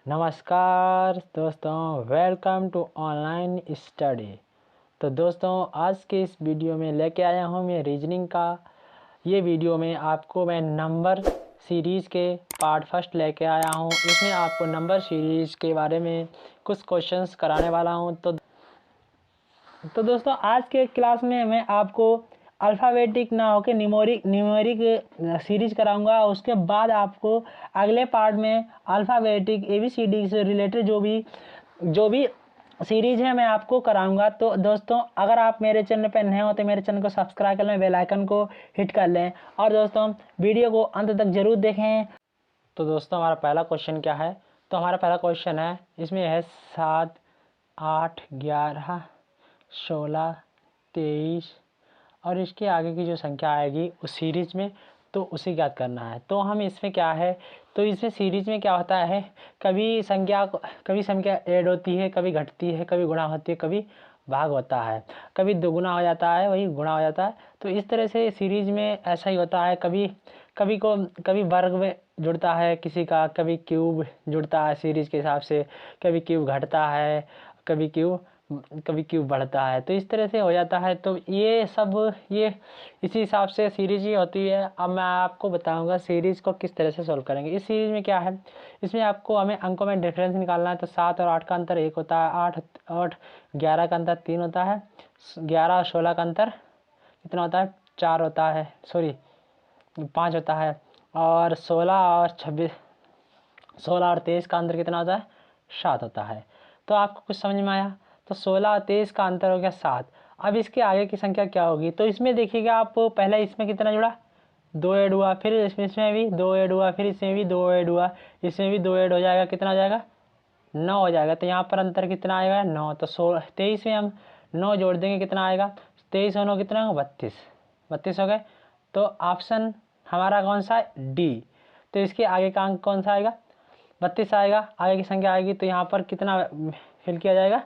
नमस्कार दोस्तों, welcome to online study. तो दोस्तों, आज के इस वीडियो में लेके आया हूँ मैं रीजनिंग का। ये वीडियो में आपको मैं नंबर सीरीज़ के पार्ट फर्स्ट लेके आया हूँ। इसमें आपको नंबर सीरीज़ के बारे में कुछ क्वेश्चंस कराने वाला हूँ। तो दोस्तों, आज के क्लास में मैं आपको अल्फ़ाबेटिक ना होकर न्यूमेरिक सीरीज कराऊंगा। उसके बाद आपको अगले पार्ट में अल्फ़ाबेटिक ABCD से रिलेटेड जो भी सीरीज है मैं आपको कराऊंगा। तो दोस्तों, अगर आप मेरे चैनल पर नए हो तो मेरे चैनल को सब्सक्राइब कर लें, बेल आइकन को हिट कर लें और दोस्तों वीडियो को अंत तक ज़रूर देखें। तो दोस्तों, हमारा पहला क्वेश्चन क्या है? तो हमारा पहला क्वेश्चन है, इसमें है 7, 8, 11, 16, 23 और इसके आगे की जो संख्या आएगी उस सीरीज में, तो उसे ज्ञात करना है। तो हम इसमें क्या है, तो इसमें सीरीज में क्या होता है, कभी संख्या ऐड होती है, कभी घटती है, कभी गुणा होती है, कभी भाग होता है, कभी दोगुना हो जाता है, वही गुणा हो जाता है। तो इस तरह से सीरीज में ऐसा ही होता है। कभी वर्ग में जुड़ता है किसी का, कभी क्यूब जुड़ता है सीरीज के हिसाब से, कभी क्यूब घटता है, कभी क्यूब बढ़ता है। तो इस तरह से हो जाता है। तो ये इसी हिसाब से सीरीज ही होती है। अब मैं आपको बताऊंगा सीरीज को किस तरह से सॉल्व करेंगे। इस सीरीज में क्या है, इसमें आपको हमें अंकों में डिफरेंस निकालना है। तो 7 और 8 का अंतर 1 होता है, 8 और 11 का अंतर 3 होता है, 11 और 16 का अंतर कितना होता है, 4 होता है, सॉरी 5 होता है, और 16 और 23 का अंतर कितना होता है, 7 होता है। तो आपको कुछ समझ में आया? तो 16 और 23 का अंतर हो गया 7। अब इसके आगे की संख्या क्या होगी? तो इसमें देखिएगा आप, पहले इसमें कितना जुड़ा, 2 ऐड हुआ, फिर इसमें भी 2 ऐड हुआ, फिर इसमें भी 2 ऐड हुआ, इसमें भी 2 ऐड हो जाएगा, कितना हो जाएगा, 9 हो जाएगा। तो यहाँ पर अंतर कितना आएगा, 9। तो 23 में हम 9 जोड़ देंगे, कितना आएगा, 23 और 9 कितना होगा, 32 हो गए। तो ऑप्शन हमारा कौन सा है, डी। तो इसके आगे का अंक कौन सा आएगा, 32 आएगा। आगे की संख्या आएगी तो यहाँ पर कितना फिल किया जाएगा,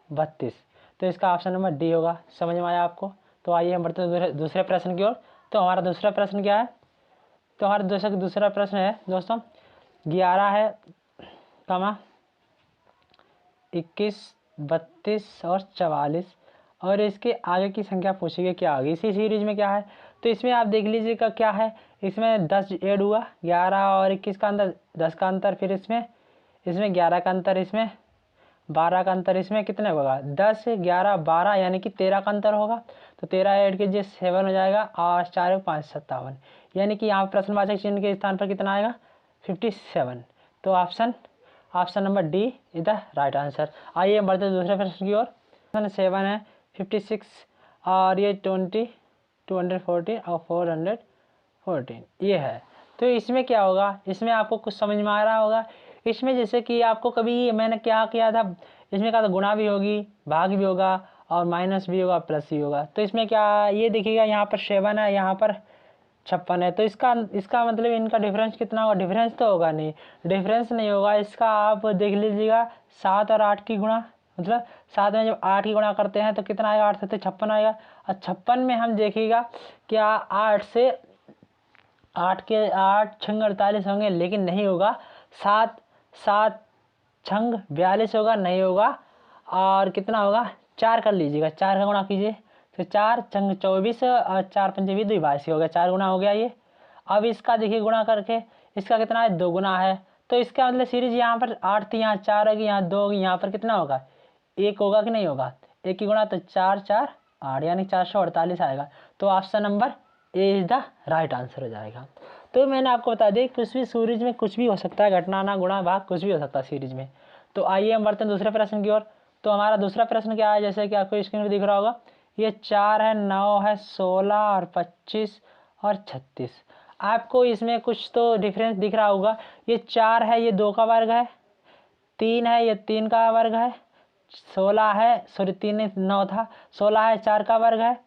32। तो इसका ऑप्शन नंबर डी होगा। समझ में आया आपको? तो आइए हम बढ़ते हैं दूसरे प्रश्न की ओर। तो हमारा दूसरा प्रश्न क्या है? तो हमारा दूसरा प्रश्न है दोस्तों, 11 है, 21, 32 और 44 और इसके आगे की संख्या पूछिए क्या होगी। इसी सीरीज में क्या है, तो इसमें आप देख लीजिएगा क्या है, इसमें 10 ऐड हुआ, 11 और 21 का अंतर 10 का अंतर, फिर इसमें 11 का अंतर, इसमें 12 का अंतर, इसमें कितने होगा, 10, 11, 12 यानी कि 13 का अंतर होगा। तो 13 ऐड कीजिए 7 हो जाएगा, और 4 5 57, यानी कि यहाँ प्रश्नवाचक चिन्ह के स्थान पर कितना आएगा, 57। तो option number D is the right answer. आइए हम बढ़ते दूसरे प्रश्न की ओर। प्रश्न 7 है, 56 और ये 20, 214 और 414 ये है। तो इसमें क्या होगा, इसमें आपको कुछ समझ में आ रहा होगा। इसमें जैसे कि आपको कभी मैंने क्या किया था, इसमें क्या था, गुणा भी होगी, भाग भी होगा, और माइनस भी होगा, प्लस भी होगा। तो इसमें क्या, ये देखिएगा यहाँ पर 7 है, यहाँ पर 56 है। तो इसका मतलब इनका डिफरेंस कितना होगा, डिफरेंस तो होगा नहीं, डिफरेंस नहीं होगा इसका। आप देख लीजिएगा 7 और 8 की गुणा, मतलब 7 में जब 8 की गुणा करते हैं तो कितना आएगा, 8 से तो 56 आएगा। और 56 में हम देखिएगा क्या 8 छंग 48 होंगे, लेकिन नहीं होगा। 7 छंग 42 होगा, नहीं होगा। और कितना होगा, 4 कर लीजिएगा, 4 का गुणा कीजिए, तो 4 छंग 24 और 4 पंजे भी 22 हो गया, 4 गुना हो गया ये। अब इसका देखिए गुणा करके, इसका कितना है, 2 गुना है। तो इसका मतलब सीरीज यहाँ पर 8 थी, यहाँ 4 होगी, यहाँ 2 होगी, यहाँ पर कितना होगा, 1 होगा कि नहीं होगा, 1 की गुणा, तो 4 4 8 यानी 448 आएगा। तो option number A is the right answer हो जाएगा। तो मैंने आपको बता दें, कुछ भी सीरीज में कुछ भी हो सकता है, घटना ना गुणा भाग कुछ भी हो सकता है सीरीज में। तो आइए हम बढ़ते हैं दूसरे प्रश्न की ओर। तो हमारा दूसरा प्रश्न क्या है, जैसे कि आपको स्क्रीन पर दिख रहा होगा, ये 4 है, 9 है, 16 और 25 और 36। आपको इसमें कुछ तो डिफरेंस दिख रहा होगा। ये 4 है, ये 2 का वर्ग है, 3 है, ये 3 का वर्ग है, 16 है, सॉरी 3 9 था, 16 है, 4 का वर्ग है,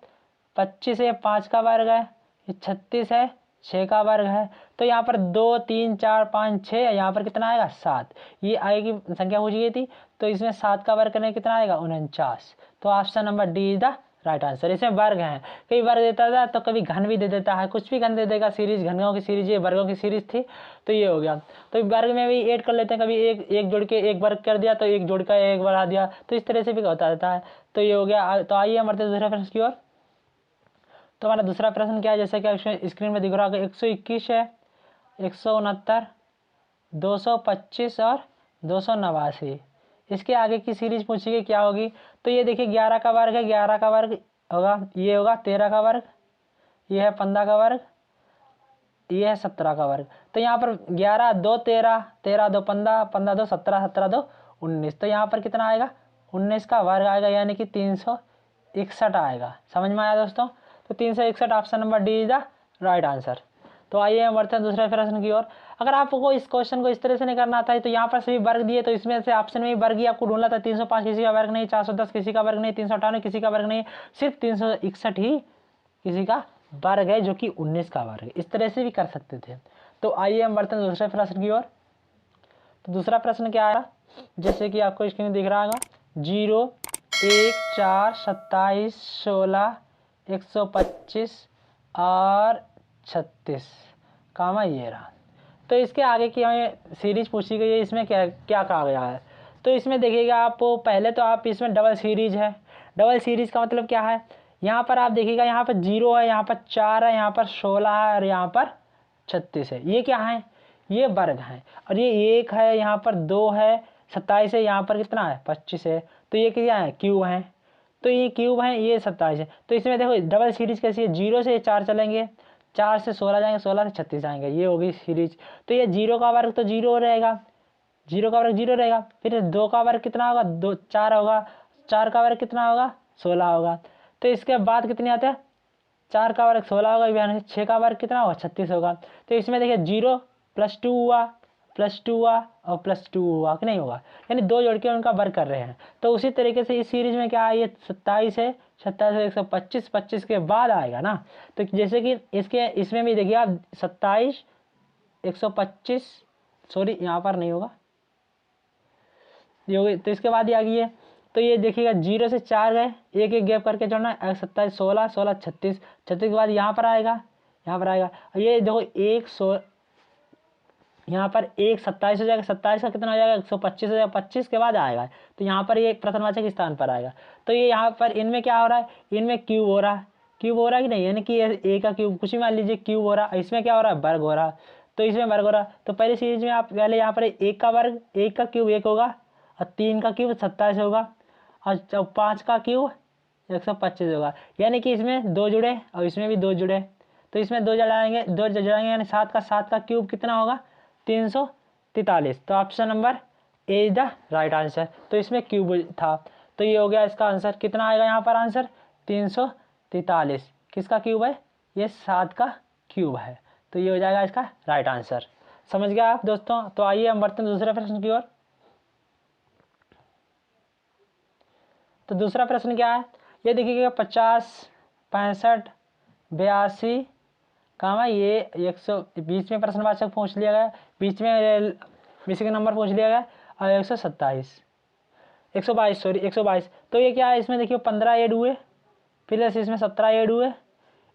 25 है, 5 का वर्ग है, ये 36 है, 6 का वर्ग है। तो यहाँ पर 2 3 4 5 6, यहाँ पर कितना आएगा, 7। ये आगे की संख्या पूछी गई थी, तो इसमें 7 का वर्ग करने कितना आएगा, 49। तो option number D is the right answer. इसमें वर्ग हैं, कई वर्ग देता था तो कभी घन भी दे देता है, कुछ भी घन दे देगा। सीरीज घनों की सीरीज, ये वर्गों की सीरीज थी, तो ये हो गया। तो वर्ग में भी ऐड कर लेते हैं, कभी एक जोड़ के एक वर्ग कर दिया तो एक जोड़ का एक बढ़ा दिया, तो इस तरह से भी होता रहता है। तो ये हो गया। तो आइए हम बढ़ते हैं दूसरे प्रश्न की ओर। तो हमारा दूसरा प्रश्न क्या है, जैसे कि स्क्रीन में दिख रहा होगा, 121 है, 169, 225 और 289। इसके आगे की सीरीज पूछी गई क्या होगी। तो ये देखिए 11 का वर्ग है, 11 का वर्ग होगा, ये होगा 13 का वर्ग, ये है 15 का वर्ग, ये है 17 का वर्ग। तो यहाँ पर 11 2 13, 13 2 15, 15 2 17, 17 2 19। तो यहाँ पर कितना आएगा, 19 का वर्ग आएगा, यानी कि 361 आएगा। समझ में आया दोस्तों। तो 361 option number D is the right answer. तो आइए हम बढ़ते हैं दूसरे प्रश्न की ओर। अगर आपको इस क्वेश्चन को इस तरह से नहीं करना था, तो यहाँ पर सभी वर्ग दिए, तो इसमें से ऑप्शन में वर्ग ही आपको ढूंढना था। 305 किसी का वर्ग नहीं, 410 किसी का वर्ग नहीं, 398 किसी का वर्ग नहीं, सिर्फ 361 ही किसी का वर्ग है, जो कि 19 का वर्ग है। इस तरह से भी कर सकते थे। तो आइए हम बढ़ते हैं दूसरे प्रश्न की ओर। तो दूसरा प्रश्न क्या आया, जैसे कि आपको स्क्रीन दिख रहा होगा, 0 1 4 27 16 125 और 36 कामा ये रहा। तो इसके आगे की हमें सीरीज पूछी गई है, इसमें क्या क्या कहा गया है। तो इसमें देखिएगा आप, पहले तो आप इसमें डबल सीरीज है। डबल सीरीज का मतलब क्या है, यहाँ पर आप देखिएगा, यहाँ पर 0 है, यहाँ पर 4 है, यहाँ पर 16 है और यहाँ पर 36 है। ये क्या है, ये वर्ग हैं। और ये 1 है, यहाँ पर 2 है, 27 है, यहाँ पर कितना है 25 है। तो ये क्या है, क्यूब है। तो ये क्यूब है, ये 27 है। तो इसमें देखो डबल सीरीज कैसी है, 0 से 4 चलेंगे, 4 से 16 जाएंगे, 16 से 36 आएंगे, ये होगी सीरीज। तो ये 0 का वर्ग तो 0 रहेगा, 0 का वर्ग 0 रहेगा। फिर 2 का वर्ग कितना होगा, 2 4 होगा, 4 का वर्ग कितना होगा 16 होगा। तो इसके बाद कितने आते हैं, 4 का वर्ग 16 होगा, यानी 6 का वर्ग कितना होगा 36 होगा। तो इसमें देखिए 0 + 2 हुआ, +2 हुआ और +2 हुआ कि नहीं होगा, यानी दो जोड़ के उनका वर्ग कर रहे हैं। तो उसी तरीके से इस सीरीज में क्या है, ये 27 है, 27 है 125, 25 के बाद आएगा ना। तो जैसे कि इसमें भी देखिए आप 27 125, सॉरी यहाँ पर नहीं होगा, ये होगी। तो इसके बाद ही आ गई है। तो ये देखिएगा 0 से 4 गए, एक एक गैप करके जोड़ना, 27 16 16 36, 36 के बाद यहाँ पर आएगा, यहाँ पर आएगा। ये देखो 1 यहाँ पर 1 27 हो जाएगा, 27 का कितना हो जाएगा 125 हो जाएगा, 25 के बाद आएगा। तो यहाँ पर ये प्रथमवाचक स्थान पर आएगा। तो ये यहाँ पर इनमें क्या हो रहा है, इनमें क्यूब हो रहा है, क्यूब हो रहा है कि नहीं, यानी कि ए का क्यूब कुछ भी मान लीजिए क्यूब हो रहा है। इसमें क्या हो रहा है, वर्ग हो रहा है। तो इसमें वर्ग हो रहा है। तो पहली सीरीज में आप पहले यहाँ पर 1 का वर्ग, 1 का क्यूब 1 होगा, और 3 का क्यूब 27 होगा, और 5 का क्यूब 125 होगा। यानी कि इसमें 2 जुड़े और इसमें भी 2 जुड़े। तो इसमें 2 जड़ाएंगे, 2 जड़ाएंगे, यानी 7 का क्यूब कितना होगा 343। तो option number A is the right answer. तो इसमें क्यूब था, तो ये हो गया इसका आंसर। कितना आएगा यहाँ पर आंसर 343। किसका क्यूब है, ये 7 का क्यूब है। तो ये हो जाएगा इसका राइट आंसर। समझ गया आप दोस्तों। तो आइए हम बढ़ते हैं दूसरे प्रश्न की ओर। तो दूसरा प्रश्न क्या है, ये देखिएगा 50 65 82 कहाँ है, ये 100 बीच में प्रश्नवाचक पूछ लिया गया, बीच में मिसिंग नंबर पूछ लिया गया, और 122 सॉरी 122। तो ये क्या है, इसमें देखिए 15 ऐड हुए, प्लस इसमें 17 ऐड हुए,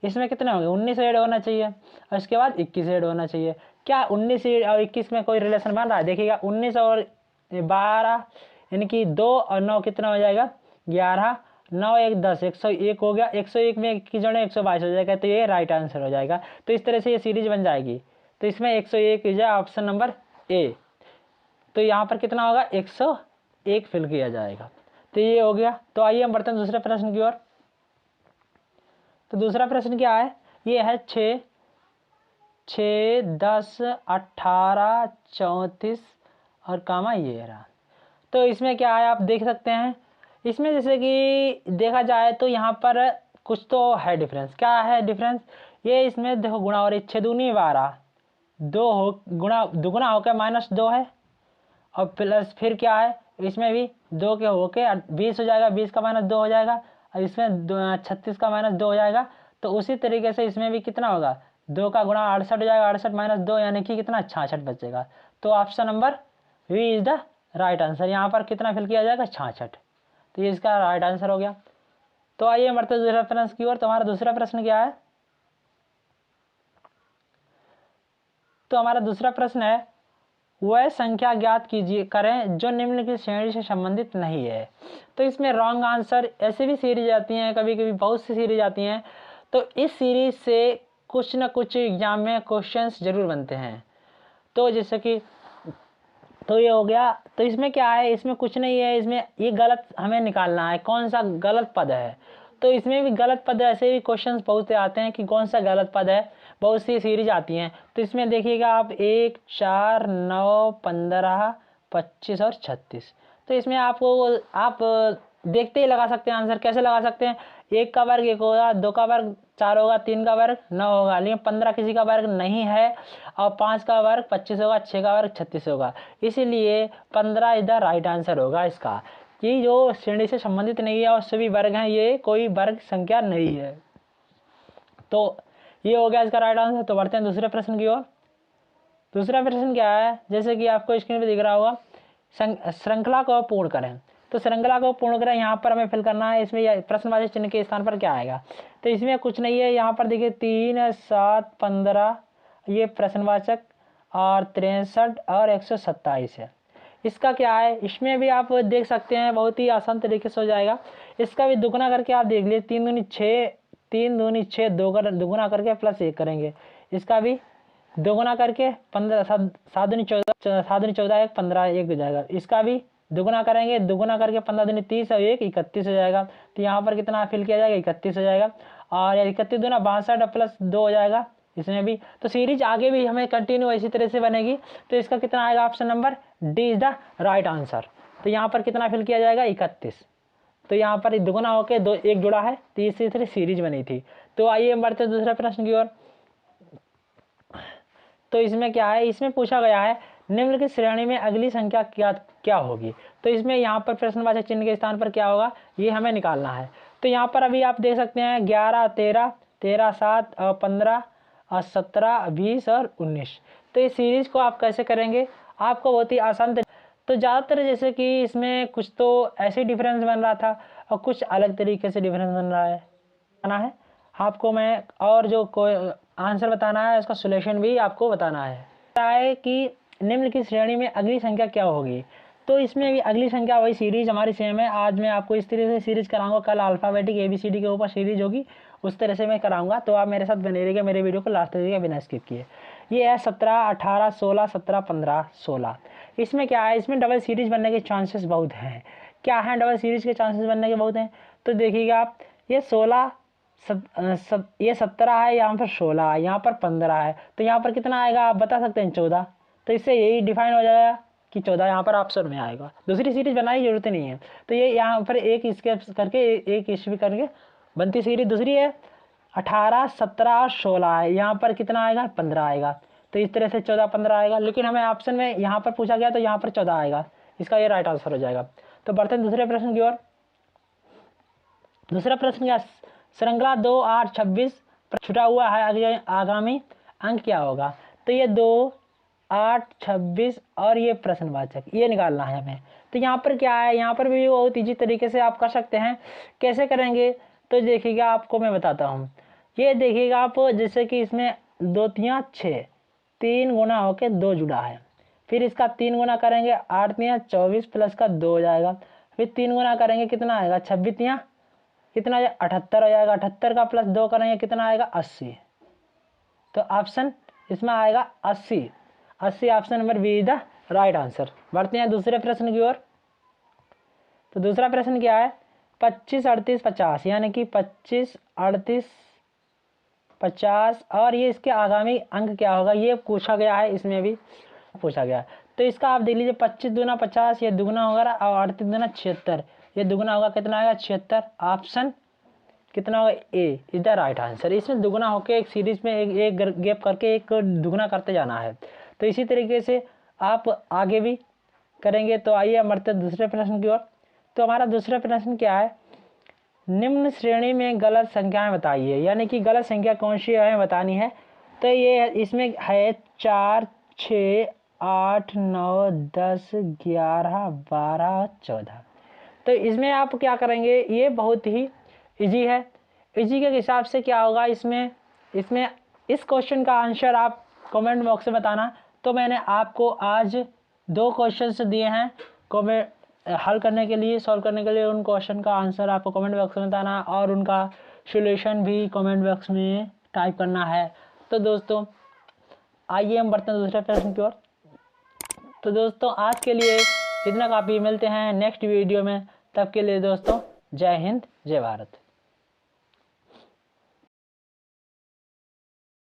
इसमें कितने होंगे 19 ऐड होना चाहिए, और इसके बाद 21 ऐड होना चाहिए। क्या 19 और 21 में कोई रिलेशन बन रहा है, देखिएगा 19 और 12 यानी कि 2 और 9 कितना हो जाएगा 11, 9 1 10, 101 हो गया, 101 में की जोड़े 122 हो जाएगा। तो ये राइट आंसर हो जाएगा। तो इस तरह से ये सीरीज बन जाएगी। तो इसमें 101 इज ऑप्शन नंबर ए। तो यहाँ पर कितना होगा 101 फिल किया जाएगा। तो ये हो गया। तो आइए हम बढ़ते हैं दूसरे प्रश्न की ओर। तो दूसरा प्रश्न क्या है, ये है 6 10 18 34 और कामा ये रहा। तो इसमें क्या है आप देख सकते हैं, इसमें जैसे कि देखा जाए तो यहाँ पर कुछ तो है डिफरेंस। क्या है डिफरेंस, ये इसमें देखो गुणा हो रही 6 दूनी 12, 2 हो गुणा दुगुना होकर -2 है, और प्लस फिर क्या है इसमें भी 2 के होके 20 हो जाएगा, 20 का -2 हो जाएगा, और इसमें 36 का -2 हो जाएगा। तो उसी तरीके से इसमें भी कितना होगा 2 का गुणा 68 हो जाएगा, 68 - 2 यानी कि कितना 66 बचेगा। तो option number B is the right answer. यहाँ पर कितना फिल किया जाएगा 66। तो ये इसका राइट आंसर हो गया। तो आइए बढ़ते दूसरा प्रश्न की ओर। तो हमारा दूसरा प्रश्न क्या है? तो हमारा दूसरा प्रश्न है, वह संख्या ज्ञात कीजिए करें जो निम्न की श्रेणी से संबंधित नहीं है। तो इसमें रॉन्ग आंसर, ऐसे भी सीरीज आती हैं, कभी कभी बहुत सी सीरीज आती हैं, तो इस सीरीज से कुछ ना कुछ एग्जाम में क्वेश्चंस जरूर बनते हैं। तो जैसे कि तो ये हो गया। तो इसमें क्या है, इसमें कुछ नहीं है, इसमें ये गलत हमें निकालना है, कौन सा गलत पद है। तो इसमें भी गलत पद ऐसे भी क्वेश्चंस बहुत से आते हैं कि कौन सा गलत पद है, बहुत सी सीरीज आती हैं। तो इसमें देखिएगा आप 1, 4, 9, 15, 25 और 36। तो इसमें आपको आप देखते ही लगा सकते हैं आंसर। कैसे लगा सकते हैं? 1 का वर्ग 1 होगा, 2 का वर्ग 4 होगा, 3 का वर्ग 9 होगा, लेकिन 15 किसी का वर्ग नहीं है, और 5 का वर्ग 25 होगा, 6 का वर्ग 36 होगा। इसीलिए 15 इज द राइट आंसर होगा इसका, कि जो श्रेणी से संबंधित नहीं है और सभी वर्ग हैं, ये कोई वर्ग संख्या नहीं है। तो ये हो गया इसका राइट आंसर। तो बढ़ते हैं दूसरे प्रश्न की ओर। दूसरा प्रश्न क्या है, जैसे कि आपको स्क्रीन पे दिख रहा होगा, श्रृंखला को पूर्ण करें। तो श्रृंखला को पूर्ण करें, यहाँ पर हमें फिल करना है। इसमें प्रश्नवाची चिन्ह के स्थान पर क्या आएगा? तो इसमें कुछ नहीं है, यहाँ पर देखिए 3, 7, 15 ये प्रश्नवाचक, और 63 और 127 है। इसका क्या है, इसमें भी आप देख सकते हैं, बहुत ही आसान तरीके से हो जाएगा। इसका भी दुगुना करके आप देख लीजिए, 3 दूनी 6, 3 दूनी 6, दुगुना करके प्लस 1 करेंगे। इसका भी दोगुना करके 15, 7 दूनी 14, 7 दूनी 14, 1 15, 1 हो जाएगा। इसका भी दुगुना करेंगे, दुगुना करके 15 दूनी 30 और 1 31 हो जाएगा। तो यहाँ पर कितना फिल किया जाएगा? 31 हो जाएगा। और 31 दूना 62 प्लस 2 हो जाएगा इसमें भी। तो सीरीज आगे भी हमें कंटिन्यू इसी तरह से बनेगी। तो इसका कितना आएगा? Option number D is the right answer. तो यहाँ पर कितना फिल किया जाएगा? 31। तो यहाँ पर दुगुना होकर 2 1 जुड़ा है, तो इसी तरह सीरीज बनी थी। तो आइए बढ़ते दूसरे प्रश्न की ओर। तो इसमें क्या है, इसमें पूछा गया है निम्न की श्रेणी में अगली संख्या क्या होगी। तो इसमें यहाँ पर प्रश्नवाचक चिन्ह के स्थान पर क्या होगा, ये हमें निकालना है। तो यहाँ पर अभी आप देख सकते हैं 11, 13, 13, 7 और 15 और 17, 20 और 19। तो इस सीरीज को आप कैसे करेंगे, आपको बहुत ही आसान। तो ज़्यादातर जैसे कि इसमें कुछ तो ऐसे डिफरेंस बन रहा था और कुछ अलग तरीके से डिफरेंस बन रहा है आपको मैं, और जो कोई आंसर बताना है उसका सोल्यूशन भी आपको बताना है कि निम्न की श्रेणी में अगली संख्या क्या होगी। तो इसमें भी अगली संख्या वही सीरीज हमारी सेम है। आज मैं आपको इस तरह से सीरीज कराऊंगा, कल अल्फ़ाबेटिक ABCD के ऊपर सीरीज होगी, उस तरह से मैं कराऊंगा। तो आप मेरे साथ बने रहिएगा, मेरे वीडियो को लास्ट तक देखिएगा बिना स्किप किए। ये है 17, 18, 16, 17, 15, 16। इसमें क्या है, इसमें डबल सीरीज बनने के चांसेस बहुत हैं। क्या है डबल सीरीज के चांसेस बनने के बहुत हैं? तो देखिएगा आप, ये 16, ये 17 है, यहाँ पर 16 है, यहाँ पर 15 है। तो यहाँ पर कितना आएगा आप बता सकते हैं? 14। तो इससे यही डिफाइन हो जाएगा कि 14 यहाँ पर ऑप्शन में आएगा। दूसरी सीरीज बनाने की जरूरत नहीं है। तो ये यहाँ पर एक स्केप करके एक ईस्वी करके बनती सीरीज दूसरी है। 18, 17 और 16 है, यहाँ पर कितना आएगा? 15 आएगा। तो इस तरह से 14, 15 आएगा। लेकिन हमें ऑप्शन में यहाँ पर पूछा गया तो यहाँ पर 14 आएगा। इसका ये राइट आंसर हो जाएगा। तो बढ़ते हैं दूसरे प्रश्न की ओर। दूसरा प्रश्न क्या, श्रृंखला 2, 8, 26 छुटा हुआ है, आगामी अंक क्या होगा। तो ये 2, 8, 26 और ये प्रश्नवाचक, ये निकालना है हमें। तो यहाँ पर क्या है, यहाँ पर भी बहुत ईजी तरीके से आप कर सकते हैं। कैसे करेंगे? तो देखिएगा आपको मैं बताता हूँ। ये देखिएगा आप, जैसे कि इसमें 2 3 6, 3 गुना होके 2 जुड़ा है। फिर इसका 3 गुना करेंगे, 8 3 24 प्लस का 2 हो जाएगा। फिर 3 गुना करेंगे, कितना आएगा? 26 3 कितना, 78 हो जाएगा। 78 का प्लस 2 करेंगे, कितना आएगा? 80। तो ऑप्शन इसमें आएगा 80। 80 option number B is the right answer. बढ़ते हैं दूसरे प्रश्न की ओर। तो दूसरा प्रश्न क्या है, 25, 38, 50, यानी कि 25, 38, 50 और ये इसके आगामी अंक क्या होगा, ये पूछा गया है। इसमें भी पूछा गया है। तो इसका आप देख लीजिए, 25 दूना 50, ये दुगुना होगा, और 38 दूना 76, ये दुगुना होगा, कितना आएगा? 76। ऑप्शन कितना होगा? ए इज द राइट आंसर। इसमें दुगुना होकर एक सीरीज में एक गैप करके एक दुगुना करते जाना है। तो इसी तरीके से आप आगे भी करेंगे। तो आइए हम बढ़ते दूसरे प्रश्न की ओर। तो हमारा दूसरा प्रश्न क्या है, निम्न श्रेणी में गलत संख्याएं बताइए, यानी कि गलत संख्या कौन सी हमें बतानी है। तो ये इसमें है 4, 6, 8, 9, 10, 11, 12, 14। तो इसमें आप क्या करेंगे, ये बहुत ही इजी है। इजी के हिसाब से क्या होगा, इसमें इस क्वेश्चन का आंसर आप कमेंट बॉक्स में बताना। तो मैंने आपको आज 2 क्वेश्चंस दिए हैं कमेंट हल करने के लिए, सॉल्व करने के लिए। उन क्वेश्चन का आंसर आपको कमेंट बॉक्स में बताना और उनका सॉल्यूशन भी कमेंट बॉक्स में टाइप करना है। तो दोस्तों आइए हम बढ़ते हैं दूसरे प्रश्न की ओर। तो दोस्तों आज के लिए इतना काफ़ी, मिलते हैं नेक्स्ट वीडियो में। तब के लिए दोस्तों जय हिंद जय भारत।